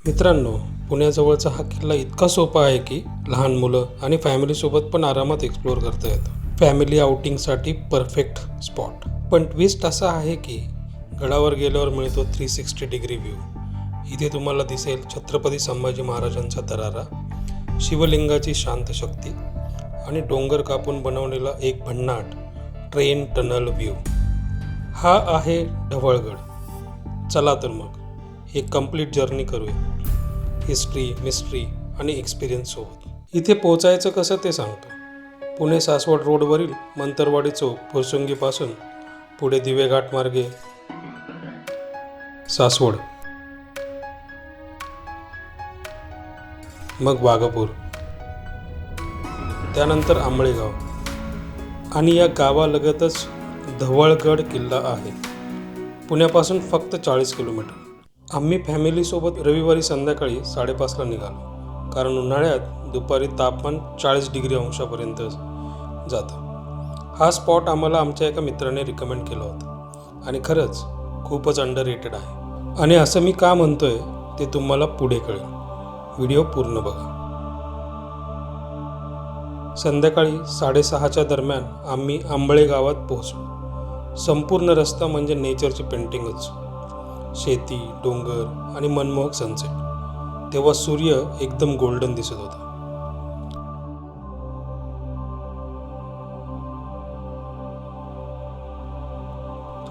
मित्रांनो, पुण्याजवळचा हा किल्ला इतका सोपा आहे की लहान मुलं आणि फॅमिलीसोबत पण आरामात एक्सप्लोअर करता येतं. फॅमिली आउटिंगसाठी परफेक्ट स्पॉट. पण ट्विस्ट असा आहे की गडावर गेल्यावर मिळतो 360 डिग्री व्ह्यू. इथे तुम्हाला दिसेल छत्रपती संभाजी महाराजांचा दरारा, शिवलिंगाची शांत शक्ती आणि डोंगर कापून बनवलेला एक भन्नाट ट्रेन टनल व्ह्यू. हा आहे ढवळगड. चला तर मग एक कंप्लीट जर्नी करूया हिस्ट्री, मिस्ट्री आणि एक्सपिरियन्स सोबत. इथे पोचायचं कसं ते सांगतो. पुणे सासवड रोडवरील मंतरवाडी चौक फुरसुंगीपासून पुढे दिवेघाट मार्गे सासवड, मग वाघापूर, त्यानंतर आंबळेगाव आणि या गावालगतच ढवळगड किल्ला आहे. पुण्यापासून फक्त 40 किलोमीटर. आम्ही फॅमिलीसोबत रविवारी संध्याकाळी 5:30ला निघालो, कारण उन्हाळ्यात दुपारी तापमान 40 डिग्री अंशापर्यंत जातं. हा स्पॉट आम्हाला आमच्या एका मित्राने रिकमेंड केला होता आणि खरंच खूपच अंडररेटेड आहे. आणि असं मी का म्हणतोय ते तुम्हाला पुढे कळेल. व्हिडिओ पूर्ण बघा. संध्याकाळी 6:30च्या दरम्यान आम्ही आंबळे गावात पोहोचलो. संपूर्ण रस्ता म्हणजे नेचरची पेंटिंगच. शेती, डोंगर आणि मनमोहक सनसेट. तेव्हा सूर्य एकदम गोल्डन दिसत होता.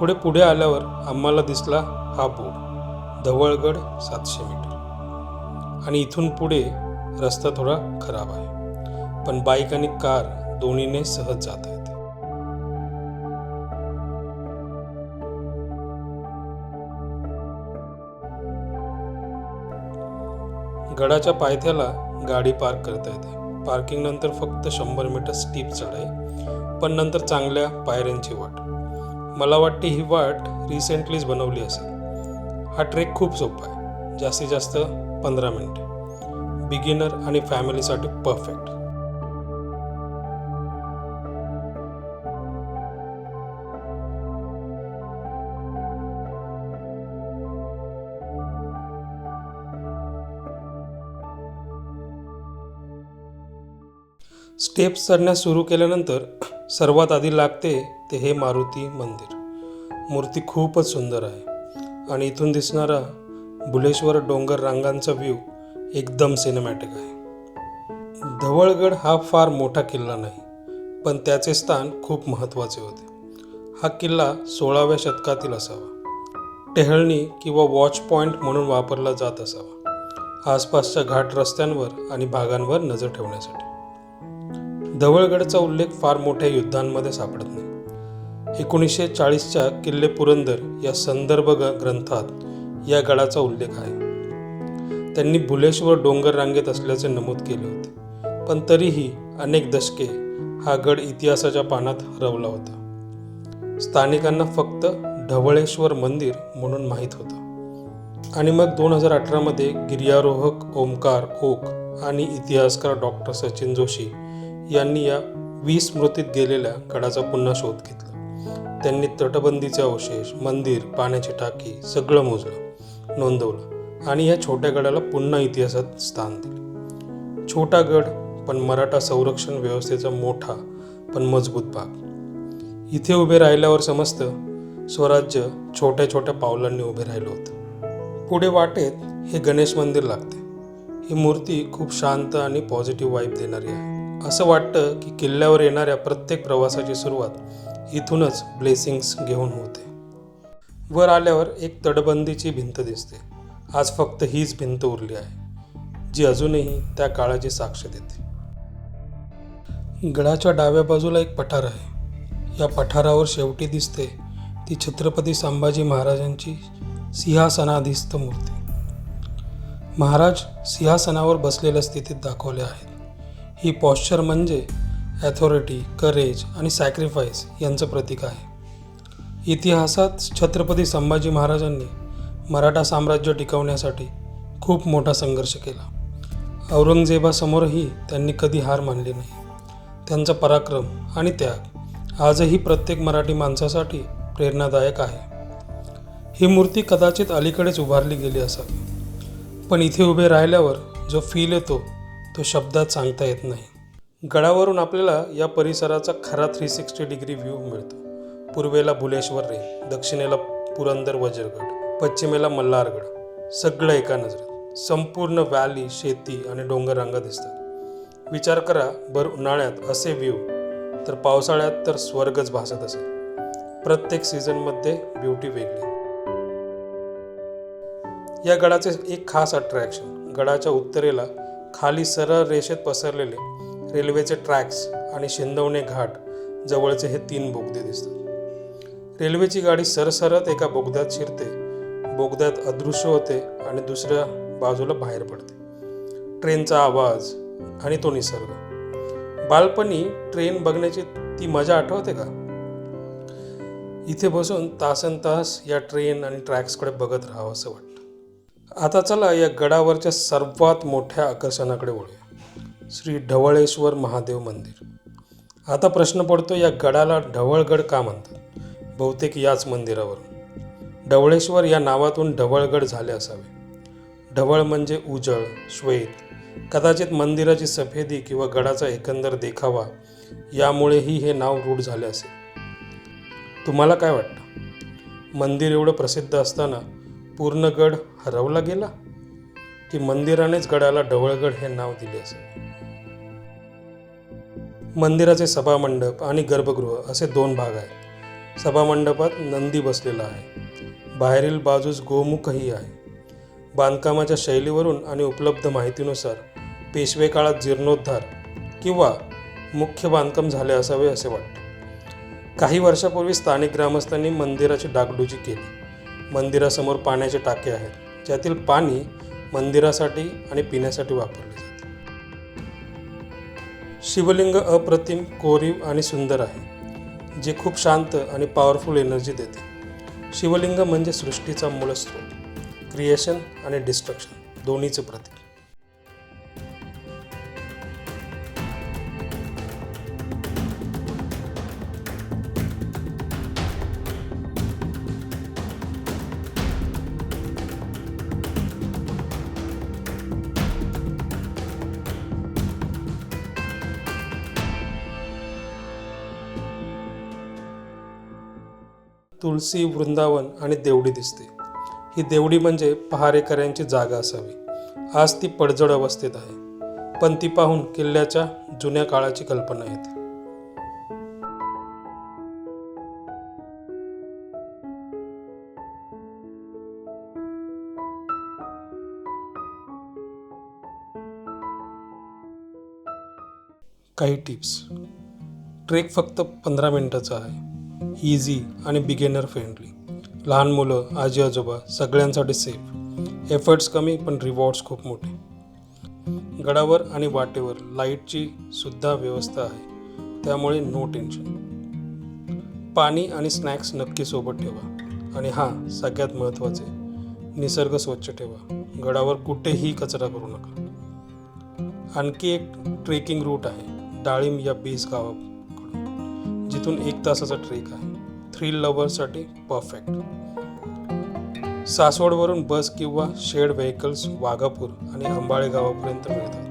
थोडे पुढे आल्यावर आम्हाला दिसला हा बोर्ड, ढवळगड 700 मीटर. आणि इथून पुढे रस्ता थोडा खराब आहे, पण बाईक आणि कार दोन्हीने सहज जात आहेत. गडाच्या पायथ्याला गाडी पार्क करता येते. पार्किंग नंतर फक्त 100 मीटर स्टीप चढाई, पण नंतर चांगल्या पायऱ्यांची वाट. मला वाटते ही वाट रिसेंटलीच बनवली असेल. हा ट्रेक खूप सोपा आहे, जास्तीत जास्त 15 मिनिटे. बिगिनर आणि फॅमिलीसाठी परफेक्ट. स्टेप्स चढण्यास सुरू केल्यानंतर सर्वात आधी लागते ते हे मारुती मंदिर. मूर्ती खूपच सुंदर आहे आणि इथून दिसणारा बुलेश्वर डोंगर रांगांचा व्ह्यू एकदम सिनेमॅटिक आहे. ढवळगड हा फार मोठा किल्ला नाही, पण त्याचे स्थान खूप महत्त्वाचे होते. हा किल्ला 16व्या शतकातील असावा. टेहळणी किंवा वॉच पॉईंट म्हणून वापरला जात असावा, आसपासच्या घाट रस्त्यांवर आणि भागांवर नजर ठेवण्यासाठी. ढवळगडचा उल्लेख फार मोठ्या युद्धांमध्ये सापडत नाही. 1940च्या किल्ले पुरंदर या संदर्भ ग्रंथात या गडाचा उल्लेख आहे. त्यांनी बुलेश्वर डोंगर रांगेत असल्याचे नमूद केले होते, पण तरीही अनेक दशके हा गड इतिहासाच्या पानात हरवला होता. स्थानिकांना फक्त ढवळेश्वर मंदिर म्हणून माहीत होतं. आणि मग 2018मध्ये गिर्यारोहक ओमकार ओक आणि इतिहासकार डॉक्टर सचिन जोशी यांनी या विस्मृतीत गेलेल्या गडाचा पुन्हा शोध घेतला. त्यांनी तटबंदीचे अवशेष, मंदिर, पाण्याची टाकी सगळं मोजलं, नोंदवलं आणि या छोट्या गडाला पुन्हा इतिहासात स्थान दिले. छोटा गड, पण मराठा संरक्षण व्यवस्थेचा मोठा पण मजबूत भाग. इथे उभे राहिल्यावर समजतं स्वराज्य छोट्या छोट्या पावलांनी उभे राहिलं होतं. पुढे वाटेत हे गणेश मंदिर लागते. ही मूर्ती खूप शांत आणि पॉझिटिव्ह वाईब देणारी आहे. असं वाटतं की किल्ल्यावर येणाऱ्या प्रत्येक प्रवासाची सुरुवात इथूनच ब्लेसिंग्स घेऊन होते. वर आल्यावर एक तटबंदीची भिंत दिसते. आज फक्त हीच भिंत उरली आहे, जी अजूनही त्या काळाची साक्ष देते. गडाच्या डाव्या बाजूला एक पठार आहे. या पठारावर शेवटी दिसते ती छत्रपती संभाजी महाराजांची सिंहासनाधीस्थ मूर्ती. महाराज सिंहासनावर बसलेल्या स्थितीत दाखवले आहेत. ही पॉश्चर म्हणजे ॲथॉरिटी, करेज आणि सॅक्रिफाईस यांचं प्रतीक आहे. इतिहासात छत्रपती संभाजी महाराजांनी मराठा साम्राज्य टिकवण्यासाठी खूप मोठा संघर्ष केला. औरंगजेबासमोरही त्यांनी कधी हार मानली नाही. त्यांचा पराक्रम आणि त्याग आजही प्रत्येक मराठी माणसासाठी प्रेरणादायक आहे. ही मूर्ती कदाचित अलीकडेच उभारली गेली असावी, पण इथे उभे राहिल्यावर जो फील येतो तो शब्दात सांगता येत नाही। गडावरून आपल्याला या परिसराचा खरा 360 डिग्री व्ह्यू मिळतो। पूर्वेला भुलेश्वर रेंज, दक्षिणेला पुरंदर वज्रगड, पश्चिमेला मल्हारगड, सगळं एका नजरेत। संपूर्ण व्हॅली, शेती आणि डोंगररांगा दिसतात। विचार करा, भर उन्हाळ्यात असे व्ह्यू, तर पावसाळ्यात तर स्वर्गच भासत असेल। प्रत्येक सीझनमध्ये ब्युटी वेगळी। या गडाचे एक खास अट्रॅक्शन, गडाच्या उत्तरेला खाली सरळ रेषेत पसरलेले रेल्वेचे ट्रॅक्स आणि शिंदवणे घाट जवळचे हे 3 बोगदे दिसतात। रेल्वेची गाडी सरसरत एका बोगद्यात शिरते, बोगद्यात अदृश्य होते आणि दुसऱ्या बाजूला बाहेर पडते। ट्रेनचा आवाज आणि तो निसर्ग। बालपणी ट्रेन बघण्याची ती मजा आठवते का? इथे बसून तासनतास या ट्रेन आणि ट्रॅक्सकडे बघत राहावं असं वाटतं। आता चला या गडावरच्या सर्वात मोठ्या आकर्षणाकडे वळूया, श्री ढवळेश्वर महादेव मंदिर। आता प्रश्न पडतो, या गडाला ढवळगड का म्हणतात? बहुतेक याच मंदिरावरून। ढवळेश्वर या नावातून ढवळगड झाले असावे। ढवळ म्हणजे उजळ, श्वेत। कदाचित मंदिराची सफेदी किंवा गडाचा एकंदर देखावा यामुळेही हे नाव रूढ झाले असेल। तुम्हाला काय वाटतं? मंदिर एवढं प्रसिद्ध असताना पूर्ण गड हरवला गेला, की मंदिरानेच गडाला ढवळगड हे नाव दिले असेल? मंदिराचे सभामंडप आणि गर्भगृह असे 2 भाग आहेत। सभामंडपात नंदी बसलेला आहे, बाहेरील बाजूस गोमुखही आहे। बांधकामाच्या शैलीवरून आणि उपलब्ध माहितीनुसार पेशवे काळात जीर्णोद्धार किंवा मुख्य बांधकाम झाले असावे असे वाटते। काही वर्षापूर्वी स्थानिक ग्रामस्थांनी मंदिराची डागडुजी केली। मंदिरासमोर पाण्याचे टाके आहेत, ज्यातील पाणी मंदिरासाठी आणि पिण्यासाठी वापरले जाते। शिवलिंग अप्रतिम, कोरीव आणि सुंदर आहे, जे खूप शांत आणि पॉवरफुल एनर्जी देते। शिवलिंग म्हणजे सृष्टीचा मूळ स्रोत, क्रिएशन आणि डिस्ट्रक्शन दोन्हीचे प्रतीक। तुलसी, वृंदावन आणि देवडी दिसते। ही देवडी म्हणजे पहारेकऱ्यांची जागा असावी। आज ती पडझड अवस्थेत आहे, पण ती पाहून किल्ल्याच्या जुन्या काळाची कल्पना येते। काही टिप्स। ट्रेक फक्त 15 मिनिटाचा आहे, इझी आणि बिगिनर फ्रेंडली। लहान मुलं, आजी आजोबा सगळ्यांसाठी सेफ। एफर्ट्स कमी पण रिवॉर्ड्स खूप मोठे। गडावर आणि वाटेवर लाईटची सुद्धा व्यवस्था आहे, त्यामुळे नो टेन्शन। पाणी आणि स्नॅक्स नक्की सोबत ठेवा। आणि हां, सगळ्यात महत्त्वाचे, निसर्ग स्वच्छ ठेवा। गडावर कुठेही कचरा करू नका। आणखी एक ट्रेकिंग रूट आहे, डाळिंब या बेस गावाकडून, जिथून 1 तासाचा ट्रेक आहे। Thrill लव्हर्ससाठी perfect. सासवडवरून बस किंवा शेड व्हेकल्स वाघापूर आणि अंबाळे गावापर्यंत मिळतात,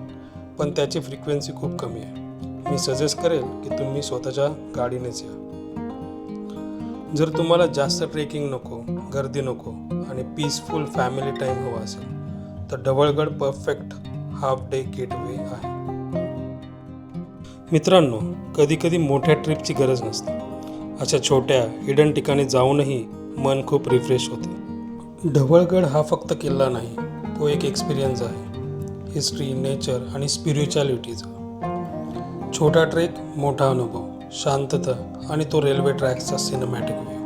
पण त्याची फ्रिक्वेन्सी खूप कमी आहे। मी सजेस्ट करेल की तुम्ही स्वतःच्या गाडीनेच या। जर तुम्हाला जास्त ट्रेकिंग नको, गर्दी नको आणि पीसफुल फॅमिली टाईम हवा असेल, तर ढवळगड परफेक्ट हाफ डे गेटवे आहे। मित्रांनो, कधीकधी मोठ्या ट्रिपची गरज नसते। अशा छोट्या हिडन ठिकाणी जाऊनही मन खूप रिफ्रेश होते। ढवळगड हा फक्त किल्ला नाही, तो एक एक्सपिरियन्स आहे। हिस्ट्री, नेचर आणि स्पिरिच्युअलिटीचा छोटा ट्रेक, मोठा अनुभव, शांतता आणि तो रेल्वे ट्रॅकचा सिनेमॅटिक व्ह्यू।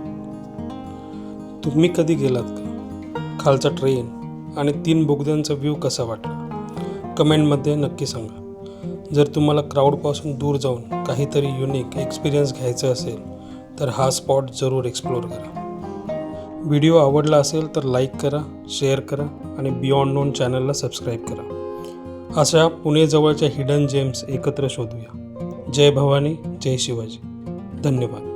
तुम्ही कधी गेलात का? खालचा ट्रेन आणि 3 बोगद्यांचा व्ह्यू कसा वाटला? कमेंटमध्ये नक्की सांगा। जर तुम्हाला क्राऊडपासून दूर जाऊन काहीतरी युनिक एक्सपिरियन्स घ्यायचा असेल, तर हा स्पॉट जरूर एक्सप्लोअर करा। व्हिडिओ आवडला असेल तर लाईक करा, शेअर करा आणि बियॉन्ड नोन चॅनलला सबस्क्राईब करा। अशा पुणेजवळच्या हिडन जेम्स एकत्र शोधूया। जय भवानी, जय शिवाजी। धन्यवाद।